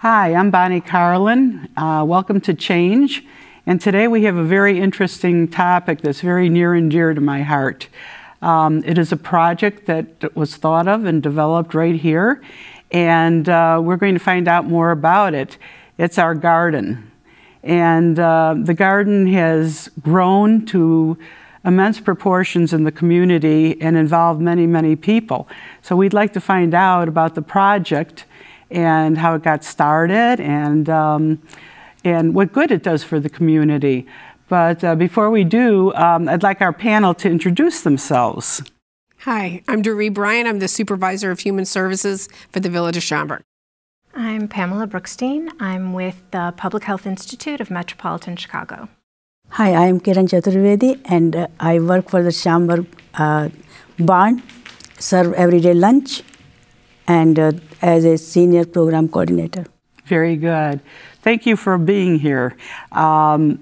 Hi, I'm Bonnie Carlin. Welcome to Change. And today we have a very interesting topic that's very near and dear to my heart. It is a project that was thought of and developed right here, and we're going to find out more about it. It's our garden. And the garden has grown to immense proportions in the community and involved many, many people. So we'd like to find out about the project and how it got started and what good it does for the community. But before we do, I'd like our panel to introduce themselves. Hi, I'm Doree Bryan. I'm the Supervisor of Human Services for the Village of Schaumburg. I'm Pamela Brookstein. I'm with the Public Health Institute of Metropolitan Chicago. Hi, I'm Kiran Chaturvedi, and I work for the Schaumburg barn, serve everyday lunch, and as a senior program coordinator. Very good. Thank you for being here. To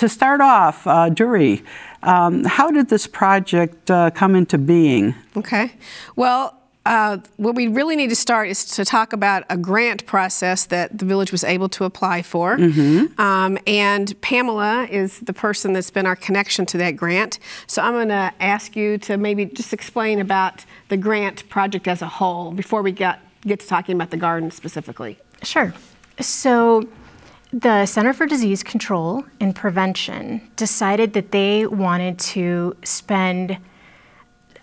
start off, Doree, how did this project come into being? Okay. Well, what we really need to start is to talk about a grant process that the village was able to apply for. And Pamela is the person that's been our connection to that grant. So I'm going to ask you to maybe just explain about the grant project as a whole before we get to talking about the garden specifically. Sure. So the Center for Disease Control and Prevention decided that they wanted to spend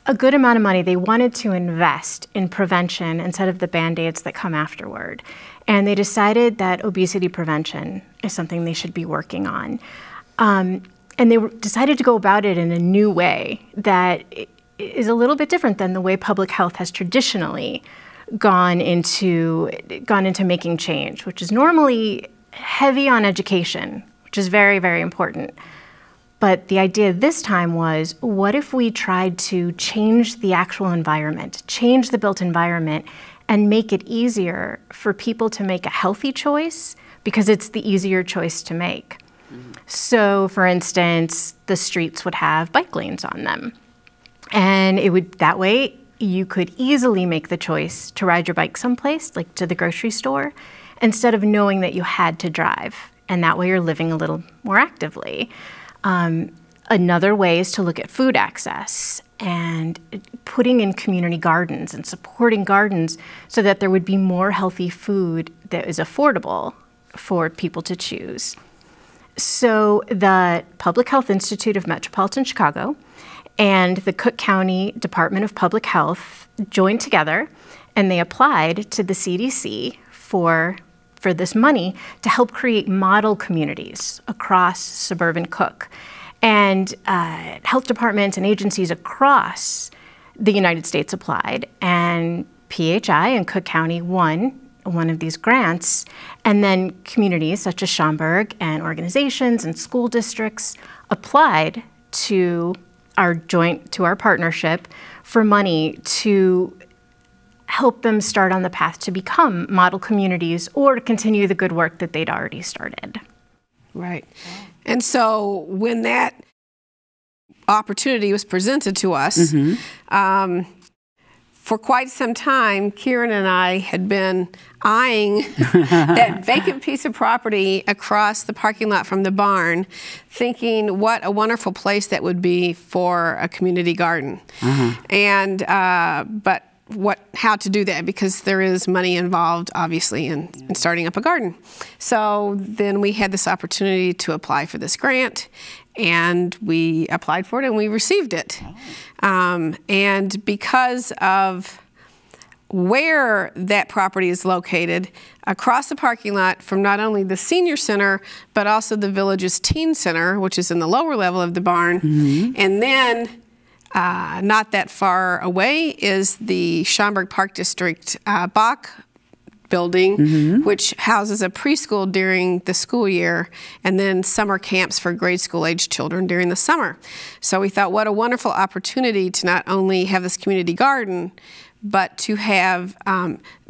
a good amount of money. They wanted to invest in prevention instead of the Band-Aids that come afterward. And they decided that obesity prevention is something they should be working on. And they decided to go about it in a new way that is a little bit different than the way public health has traditionally gone into making change, which is normally heavy on education, which is very, very important. But the idea this time was, what if we tried to change the actual environment, change the built environment, and make it easier for people to make a healthy choice because it's the easier choice to make. So, for instance, the streets would have bike lanes on them. And that way, you could easily make the choice to ride your bike someplace, like to the grocery store, instead of knowing that you had to drive. And that way you're living a little more actively. Another way is to look at food access and putting in community gardens and supporting gardens so that there would be more healthy food that is affordable for people to choose. So the Public Health Institute of Metropolitan Chicago and the Cook County Department of Public Health joined together, and they applied to the CDC for this money to help create model communities across suburban Cook. And health departments and agencies across the United States applied, and PHI and Cook County won one of these grants, and then communities such as Schaumburg and organizations and school districts applied to our partnership for money to help them start on the path to become model communities or to continue the good work that they'd already started. Right. And so when that opportunity was presented to us, for quite some time, Kieran and I had been eyeing that vacant piece of property across the parking lot from the barn, thinking what a wonderful place that would be for a community garden. And but how to do that, because there is money involved, obviously, in starting up a garden. So then we had this opportunity to apply for this grant, and we applied for it and we received it. And because of where that property is located, across the parking lot from not only the senior center, but also the village's teen center, which is in the lower level of the barn, and then not that far away is the Schaumburg Park District Bach building, which houses a preschool during the school year and then summer camps for grade school age children during the summer. So we thought, what a wonderful opportunity to not only have this community garden, but to have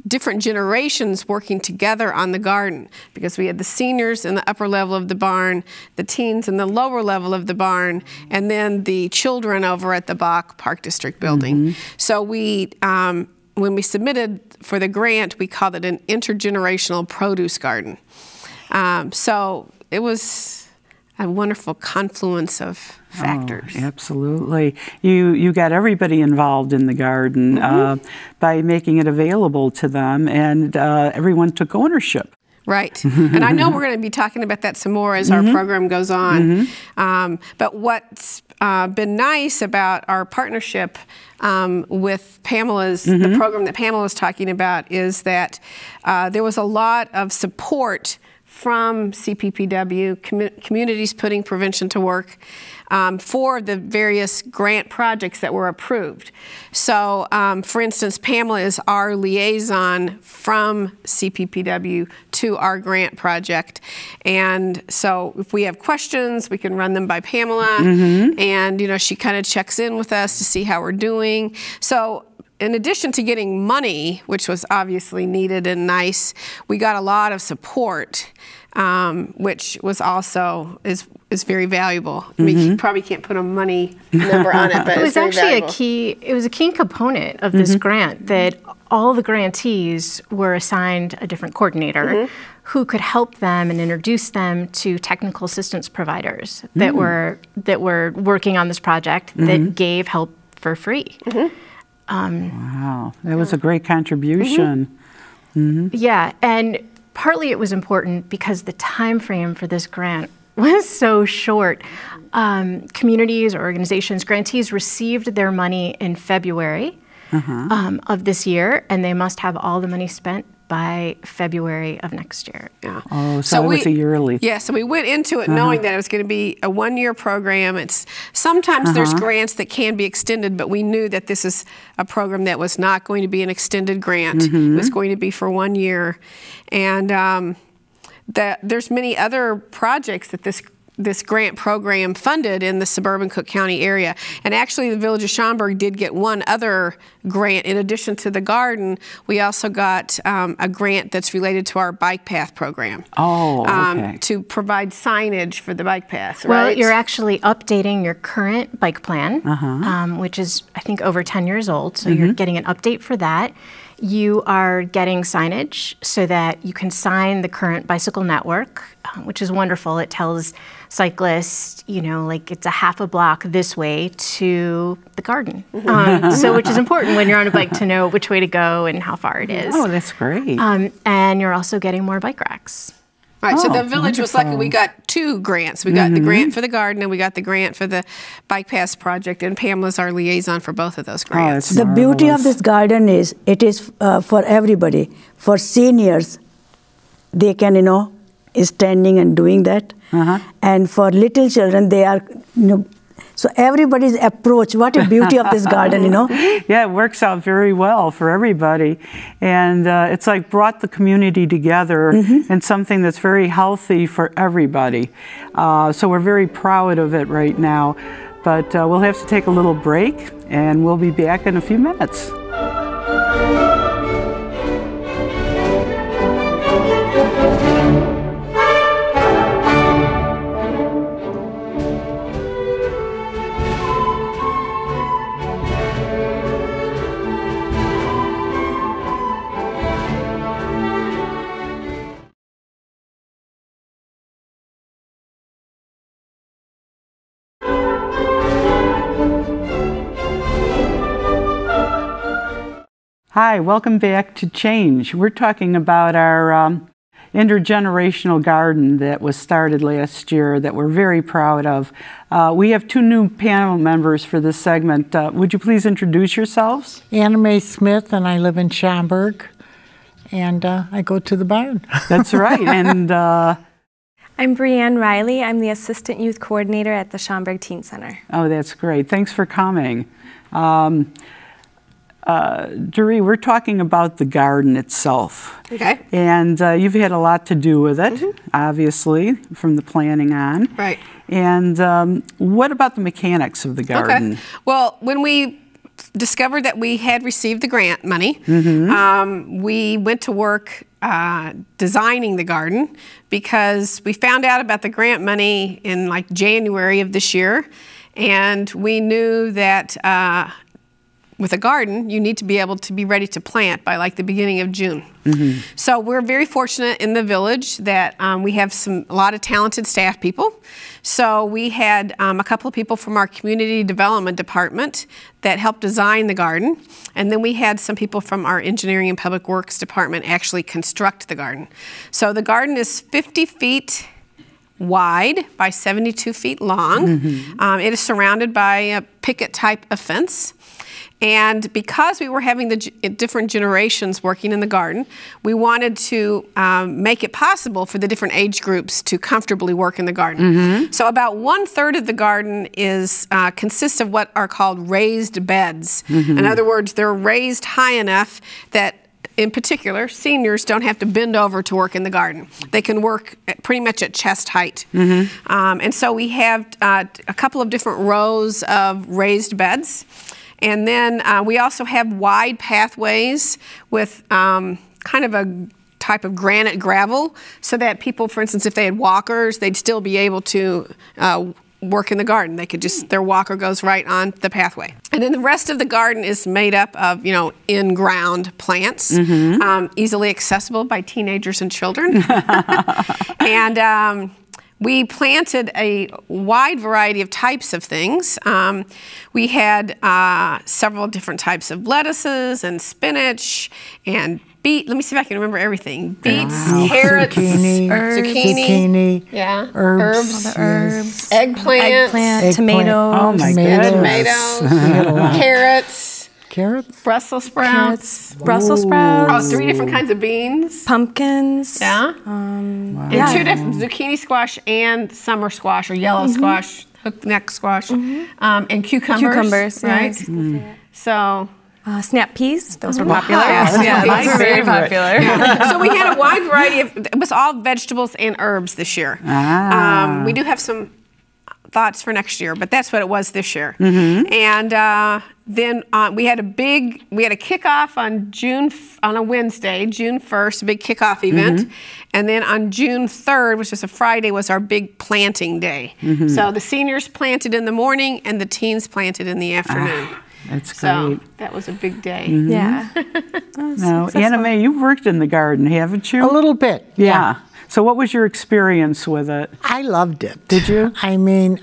different generations working together on the garden, because we had the seniors in the upper level of the barn, the teens in the lower level of the barn, and then the children over at the Bach Park District building. So we when we submitted for the grant, we called it an intergenerational produce garden. So it was a wonderful confluence of factors. Oh, absolutely. You got everybody involved in the garden by making it available to them, and everyone took ownership. Right. And I know we're going to be talking about that some more as our program goes on. But what's been nice about our partnership with Pamela's, the program that Pamela was talking about, is that there was a lot of support from CPPW, communities putting prevention to work, for the various grant projects that were approved. So, for instance, Pamela is our liaison from CPPW to our grant project. And so if we have questions, we can run them by Pamela. And, you know, she kind of checks in with us to see how we're doing. So in addition to getting money, which was obviously needed and nice, we got a lot of support, which was also is very valuable. I mean, you probably can't put a money number on it, but it was actually a key component of this grant, that all the grantees were assigned a different coordinator who could help them and introduce them to technical assistance providers that were working on this project that gave help for free. Wow, that was a great contribution. Yeah, and partly it was important because the time frame for this grant was so short. Communities or organizations, grantees received their money in February of this year, and they must have all the money spent by February of next year. Yeah. Oh, so it was a yearly. Yeah, so we went into it knowing that it was going to be a one-year program. It's sometimes there's grants that can be extended, but we knew that this is a program that was not going to be an extended grant. It was going to be for 1 year. And there's many other projects that this grant program funded in the suburban Cook County area. And actually the Village of Schaumburg did get one other grant. In addition to the garden, we also got a grant that's related to our bike path program. Oh, okay. To provide signage for the bike path, right? Well, you're actually updating your current bike plan, which is, I think, over 10 years old. So you're getting an update for that. You are getting signage so that you can sign the current bicycle network, which is wonderful. It tells cyclists, you know, like it's a half a block this way to the garden. So which is important when you're on a bike to know which way to go and how far it is. Oh, that's great. And you're also getting more bike racks. Right, so the village was lucky. We got 2 grants. We got the grant for the garden, and we got the grant for the bike paths project, and Pamela's our liaison for both of those grants. The beauty of this garden is it is for everybody. For seniors, they can, you know, standing and doing that. And for little children, they are, you know, so everybody's approach, what a beauty of this garden, you know. Yeah, it works out very well for everybody. And it's like brought the community together in something that's very healthy for everybody. So we're very proud of it right now. But we'll have to take a little break, and we'll be back in a few minutes. Hi, welcome back to Change. We're talking about our intergenerational garden that was started last year that we're very proud of. We have 2 new panel members for this segment. Would you please introduce yourselves? Anna Mae Smith, and I live in Schaumburg, and I go to the barn. That's right. And I'm Brianne Riley. I'm the Assistant Youth Coordinator at the Schaumburg Teen Center. Oh, that's great. Thanks for coming. Doree, we're talking about the garden itself. Okay. And you've had a lot to do with it, obviously, from the planning on. Right. And what about the mechanics of the garden? Okay. Well, when we discovered that we had received the grant money, we went to work designing the garden, because we found out about the grant money in like January of this year, and we knew that with a garden, you need to be able to be ready to plant by like the beginning of June. So we're very fortunate in the village that we have a lot of talented staff people. So we had a couple of people from our community development department that helped design the garden. And then we had some people from our engineering and public works department actually construct the garden. So the garden is 50 feet wide by 72 feet long. It is surrounded by a picket type of fence. And because we were having the different generations working in the garden, we wanted to make it possible for the different age groups to comfortably work in the garden. So about 1/3 of the garden consists of what are called raised beds. In other words, they're raised high enough that, in particular, seniors don't have to bend over to work in the garden. They can work pretty much at chest height. And so we have a couple of different rows of raised beds. And then we also have wide pathways with kind of a type of granite gravel so that people, for instance, if they had walkers, they'd still be able to work in the garden. They could just, their walker goes right on the pathway. And then the rest of the garden is made up of, in-ground plants, easily accessible by teenagers and children. And we planted a wide variety of types of things. We had several different types of lettuces and spinach and beet. Let me see if I can remember everything. Beets, carrots, zucchini, herbs, eggplant, tomatoes, oh my tomatoes, carrots, Brussels sprouts, Brussels sprouts, 3 different kinds of beans, pumpkins, and 2 different zucchini squash and summer squash or yellow squash, hook-neck squash, and cucumbers, right? So. Snap peas, those were popular. Yeah, those were very popular. So we had a wide variety of, it was all vegetables and herbs this year. We do have some thoughts for next year, but that's what it was this year. And then we had a kickoff on a Wednesday, June 1st, a big kickoff event. And then on June 3rd, which is a Friday, was our big planting day. So the seniors planted in the morning and the teens planted in the afternoon. That's great. So that was a big day. Yeah. Now, Anna Mae, you've worked in the garden, haven't you? A little bit, yeah. So what was your experience with it? I loved it. Did you? I mean,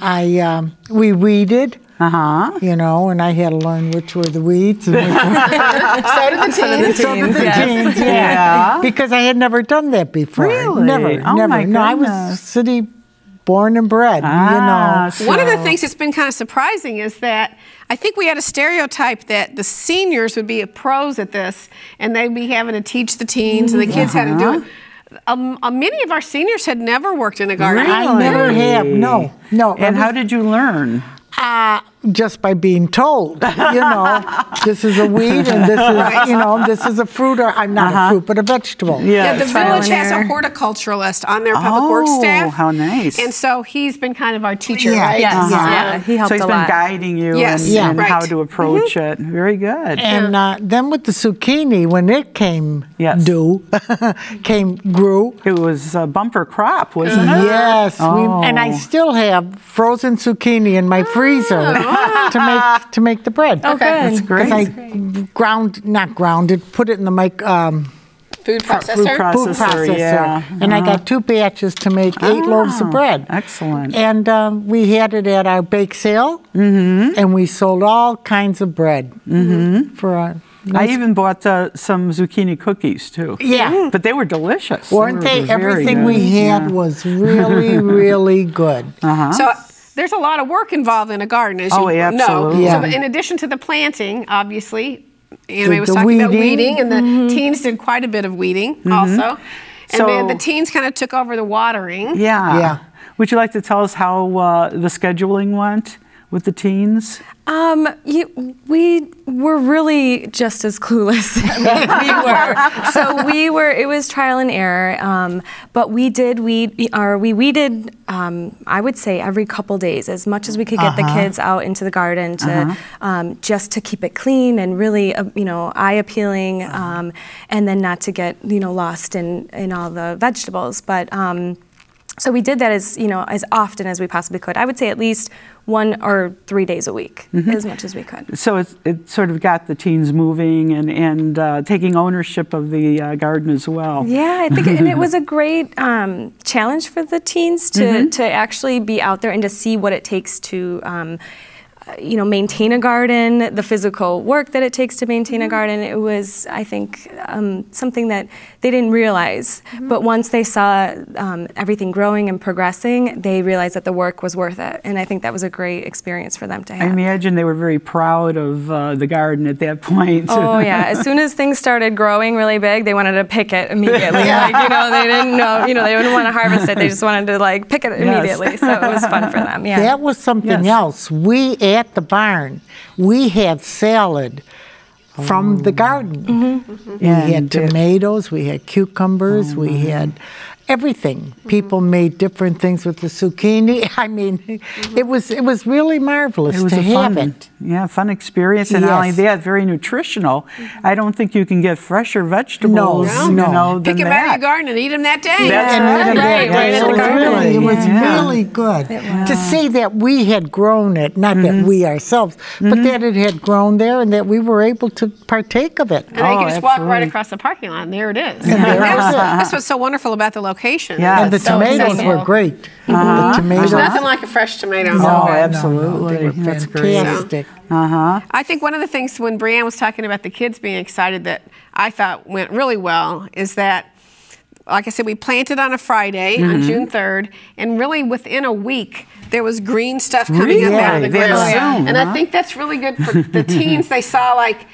we weeded. Uh-huh. And I had to learn which were the weeds. And which were So did the teens. Yeah. Because I had never done that before. Really? Never. Oh, my No, I was goodness. city born and bred, One of the things that's been kind of surprising is that I think we had a stereotype that the seniors would be pros at this and they'd be having to teach the teens and the kids had to do it. Many of our seniors had never worked in a garden. Really? I never have, no. And how did you learn? Just by being told, this is a weed and this is, this is a fruit, or I'm not a fruit, but a vegetable. Yeah, the village has a horticulturalist on their public works staff. Oh, how nice. And so he's been kind of our teacher, Yeah. right? Yes. Yeah, he helped So he's a been lot. guiding you Yes. and Right. how to approach it. Very good. And then with the zucchini, when it came grew. It was a bumper crop, wasn't it? Yes, Oh. and I still have frozen zucchini in my freezer to make the bread. Oh, good. That's great. Because I put it in the Food processor. food processor. Yeah. And I got 2 batches to make 8 loaves of bread. Excellent. And we had it at our bake sale, and we sold all kinds of bread for a I even bought some zucchini cookies too. Yeah. But they were delicious. Weren't they? Very Everything good. we had was really, really good. So there's a lot of work involved in a garden, as you know. absolutely. Yeah. So in addition to the planting, obviously, Anna was The talking about weeding. weeding, and the teens did quite a bit of weeding also. And So- then the teens kind of took over the watering. Yeah. Would you like to tell us how the scheduling went with the teens? We were really just as clueless as we were. So it was trial and error. But we weeded, I would say, every couple days, as much as we could get the kids out into the garden to just to keep it clean and really, eye appealing, and then not to get, lost in all the vegetables. But So we did that as, you know, as often as we possibly could. I would say at least 1 or 3 days a week, as much as we could. So it sort of got the teens moving and taking ownership of the garden as well. Yeah, I think, and it was a great challenge for the teens to actually be out there and to see what it takes to you know, maintain a garden, the physical work that it takes to maintain a garden. It was, I think, something that they didn't realize. But once they saw everything growing and progressing, they realized that the work was worth it. And I think that was a great experience for them to have. I imagine they were very proud of the garden at that point. Oh yeah, as soon as things started growing really big, they wanted to pick it immediately. Like, you know, they didn't know, you know, they wouldn't want to harvest it. They just wanted to like pick it immediately. So it was fun for them. Yeah. That was something else. We at the barn, we had salad from the garden. We had tomatoes, we had cucumbers, we had everything. People made different things with the zucchini. I mean, it was really marvelous to have it. Yeah, fun experience, and not only that, very nutritional. I don't think you can get fresher vegetables, you know, pick them out of your garden and eat them that day. It was really good to see that we had grown it, not that we ourselves, but that it had grown there and that we were able to partake of it. And they could just walk right across the parking lot, and there it is. That's what's so wonderful about the location. Yeah, and the tomatoes were great. The tomatoes. There's nothing like a fresh tomato. Oh, absolutely. They were That's fantastic. I think one of the things when Brianne was talking about the kids being excited that I thought went really well is that, like I said, we planted on a Friday on June 3rd, and really within a week there was green stuff coming up out of the ground. And I think that's really good for the teens. They saw like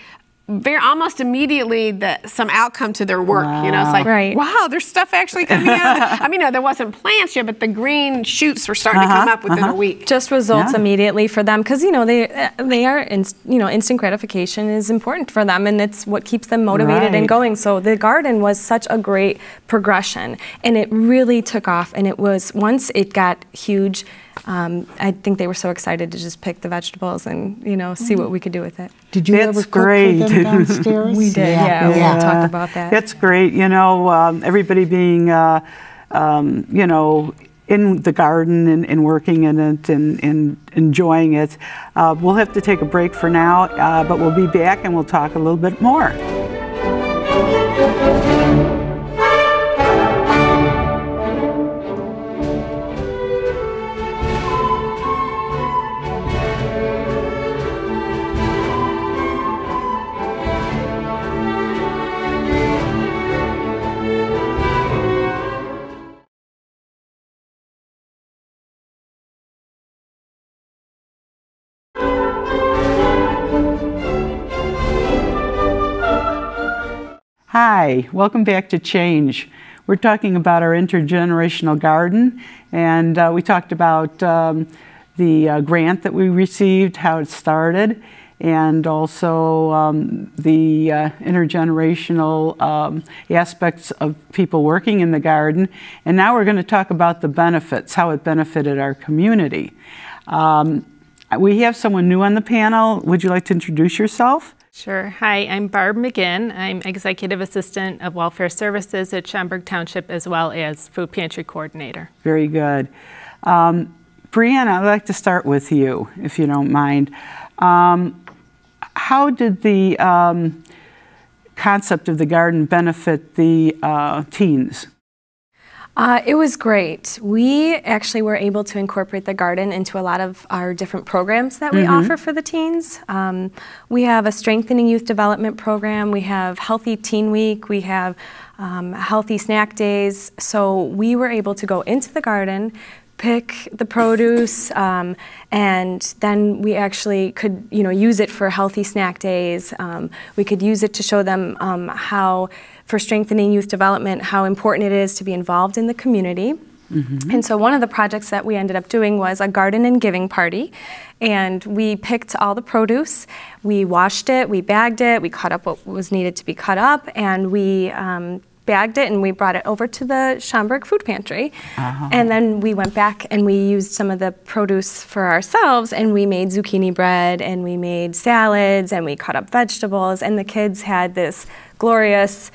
almost immediately some outcome to their work. You know, it's like, wow, there's stuff actually coming out. I mean, no, there wasn't plants yet, but the green shoots were starting to come up within a week. Just results immediately for them, because you know they are, you know, instant gratification is important for them, and it's what keeps them motivated and going. So the garden was such a great progression, and it really took off. And it was, once it got huge, I think they were so excited to just pick the vegetables and, you know, see what we could do with it. Did you ever cook for them downstairs? We did, yeah. We talked about that. That's great. You know, everybody being, you know, in the garden and working in it and enjoying it. We'll have to take a break for now, but we'll be back and we'll talk a little bit more. Hi, welcome back to Change. We're talking about our intergenerational garden, and we talked about the grant that we received, how it started, and also the intergenerational aspects of people working in the garden. And now we're going to talk about the benefits, how it benefited our community. We have someone new on the panel. Would you like to introduce yourself? Sure. Hi, I'm Barb McGinn. I'm Executive Assistant of Welfare Services at Schaumburg Township, as well as Food Pantry Coordinator. Very good. Brianne, I'd like to start with you, if you don't mind. How did the concept of the garden benefit the teens? It was great. We actually were able to incorporate the garden into a lot of our different programs that we offer for the teens. We have a Strengthening Youth Development program. We have Healthy Teen Week. We have Healthy Snack Days. So we were able to go into the garden, pick the produce, and then we actually could, you know, use it for Healthy Snack Days. We could use it to show them how, for strengthening youth development, how important it is to be involved in the community. And so one of the projects that we ended up doing was a garden and giving party. And we picked all the produce, we washed it, we bagged it, we cut up what was needed to be cut up, and we bagged it and we brought it over to the Schaumburg Food Pantry. And then we went back and we used some of the produce for ourselves, and we made zucchini bread and we made salads and we cut up vegetables, and the kids had this glorious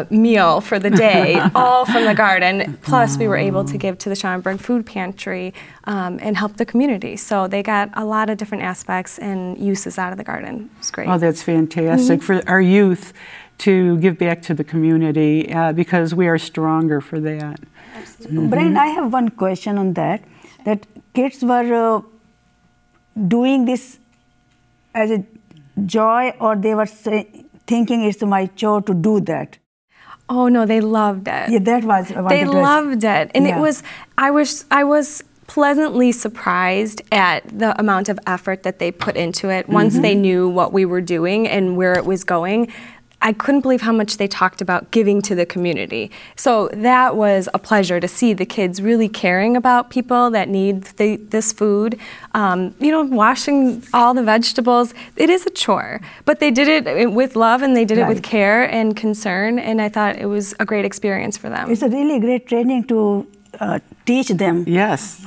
meal for the day, all from the garden. Plus, we were able to give to the Schaumburg Food Pantry and help the community. So they got a lot of different aspects and uses out of the garden. It's great. Oh, that's fantastic for our youth to give back to the community because we are stronger for that. Absolutely. Brian, I have one question on that. That kids were doing this as a joy, or they were thinking it's my chore to do that? Oh no, they loved it. Yeah, that was. They loved it, and it was. I was pleasantly surprised at the amount of effort that they put into it. Once they knew what we were doing and where it was going, I couldn't believe how much they talked about giving to the community. So that was a pleasure to see the kids really caring about people that need this food. You know, washing all the vegetables, it is a chore, but they did it with love and they did it with care and concern, and I thought it was a great experience for them. It's a really great training to teach them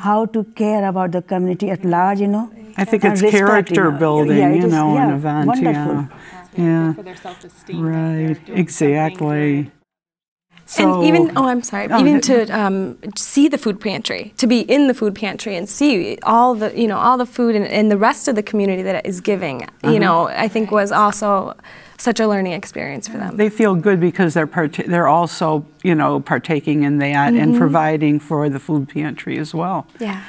how to care about the community at large, you know. I think it's character building, you know, an event. Wonderful. Yeah. For their self-esteem. Right, exactly. So, and even, even to see the food pantry, to be in the food pantry and see all the, you know, all the food and the rest of the community that is giving, you know, I think was also such a learning experience for them. They feel good because they're also, you know, partaking in that and providing for the food pantry as well. Yeah.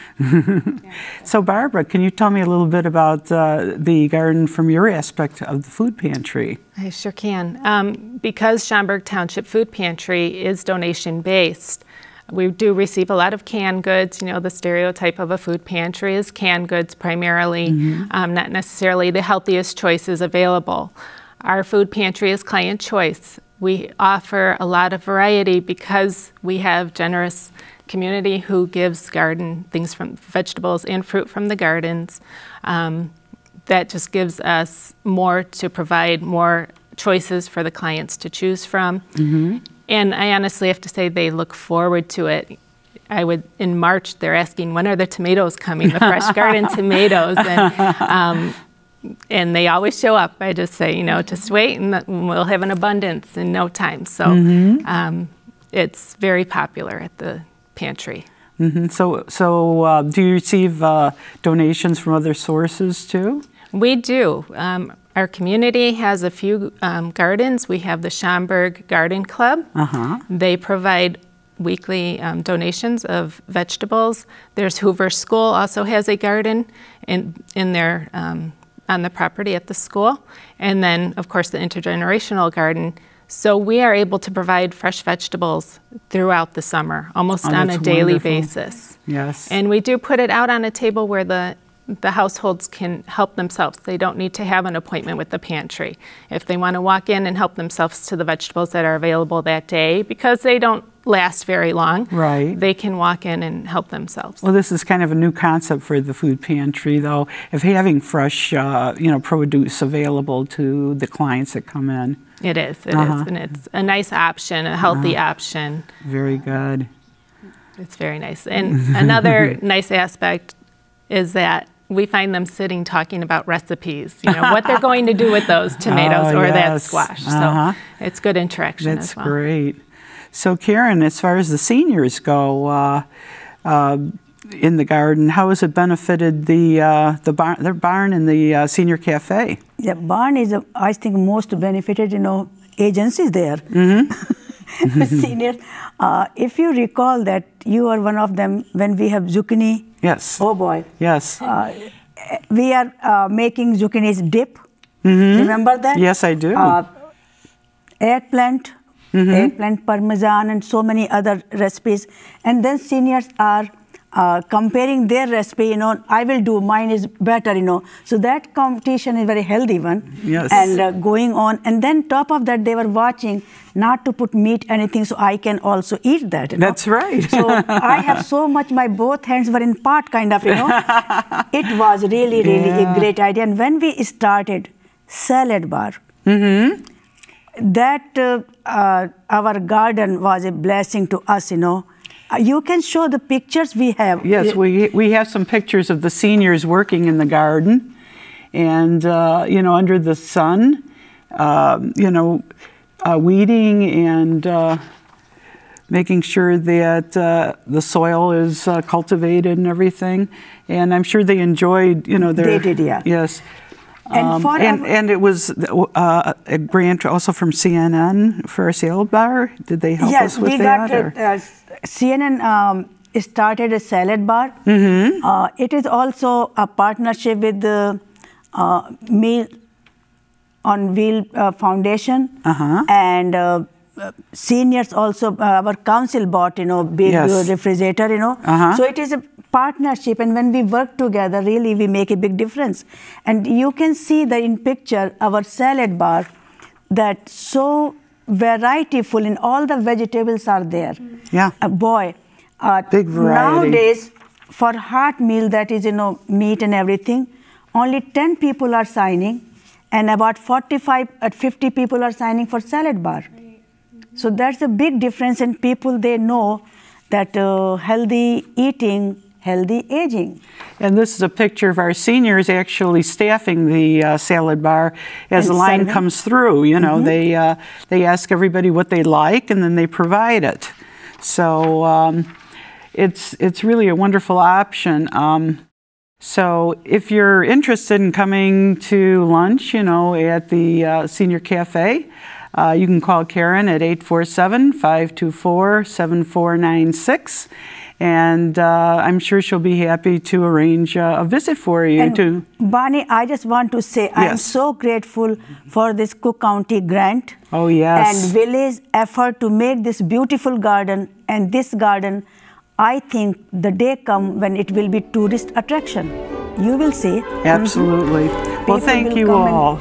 So Barbara, can you tell me a little bit about the garden from your aspect of the food pantry? I sure can. Because Schaumburg Township Food Pantry is donation-based, we do receive a lot of canned goods. You know, the stereotype of a food pantry is canned goods primarily, not necessarily the healthiest choices available. Our food pantry is client choice. We offer a lot of variety because we have generous community who gives garden things from vegetables and fruit from the gardens. That just gives us more to provide more choices for the clients to choose from. And I honestly have to say they look forward to it. In March, they're asking, when are the tomatoes coming, the fresh garden tomatoes? And they always show up. I just say, you know, just wait and we'll have an abundance in no time. So it's very popular at the pantry. So do you receive donations from other sources too? We do. Our community has a few gardens. We have the Schaumburg Garden Club. They provide weekly donations of vegetables. There's Hoover School also has a garden in their on the property at the school. And then, of course, the intergenerational garden. So we are able to provide fresh vegetables throughout the summer, almost on a daily basis. Yes. And we do put it out on a table where the households can help themselves. They don't need to have an appointment with the pantry. If they want to walk in and help themselves to the vegetables that are available that day, because they don't last very long, they can walk in and help themselves. Well, this is kind of a new concept for the food pantry, though, of having fresh, you know, produce available to the clients that come in. It is, and it's a nice option, a healthy option. Very good. It's very nice. And another nice aspect is that we find them sitting talking about recipes, you know, what they're going to do with those tomatoes or that squash. So it's good interaction as well. That's great. So Karen, as far as the seniors go in the garden, how has it benefited their barn and the senior cafe? The barn is, I think, most benefited, you know, agencies there. Seniors. If you recall that you are one of them when we have zucchini. Yes. Oh boy. Yes. We are making zucchini dip. Remember that? Yes, I do. Eggplant. Eggplant parmesan and so many other recipes. And then seniors are comparing their recipe, you know, I will do, mine is better, you know. So that competition is a very healthy one. Yes. And going on. And then top of that, they were watching not to put meat, anything, so I can also eat that. You know? That's right. So I have so much, my both hands were in part, kind of, you know. It was really, really a great idea. And when we started salad bar, that our garden was a blessing to us, you know. You can show the pictures we have. Yes, we have some pictures of the seniors working in the garden, and you know, under the sun. You know, weeding and making sure that the soil is cultivated and everything. And I'm sure they enjoyed, their... They did, yeah. Yes. And it was a grant also from CNN for a salad bar. Did they help us with that? Yes, CNN started a salad bar. It is also a partnership with the Meal on Wheel Foundation, and seniors also. Our council bought, big refrigerator, So it is a partnership, and when we work together, really we make a big difference. And you can see that in picture, our salad bar, that so varietyful, in all the vegetables are there. Yeah. Boy, big variety. Nowadays, for hot meal, that is, meat and everything, only 10 people are signing, and about 45 or 50 people are signing for salad bar. So that's a big difference, and people, they know that healthy eating, healthy aging. And this is a picture of our seniors actually staffing the salad bar as the line comes through. They ask everybody what they like, and then they provide it. So it's really a wonderful option. So if you're interested in coming to lunch, at the Senior Cafe, you can call Karen at 847-524-7496. And I'm sure she'll be happy to arrange a visit for you. And Bonnie, I just want to say, I'm so grateful for this Cook County grant. Oh, yes. And village effort to make this beautiful garden. And this garden, I think the day come when it will be tourist attraction. You will see. Absolutely. Well, thank you all.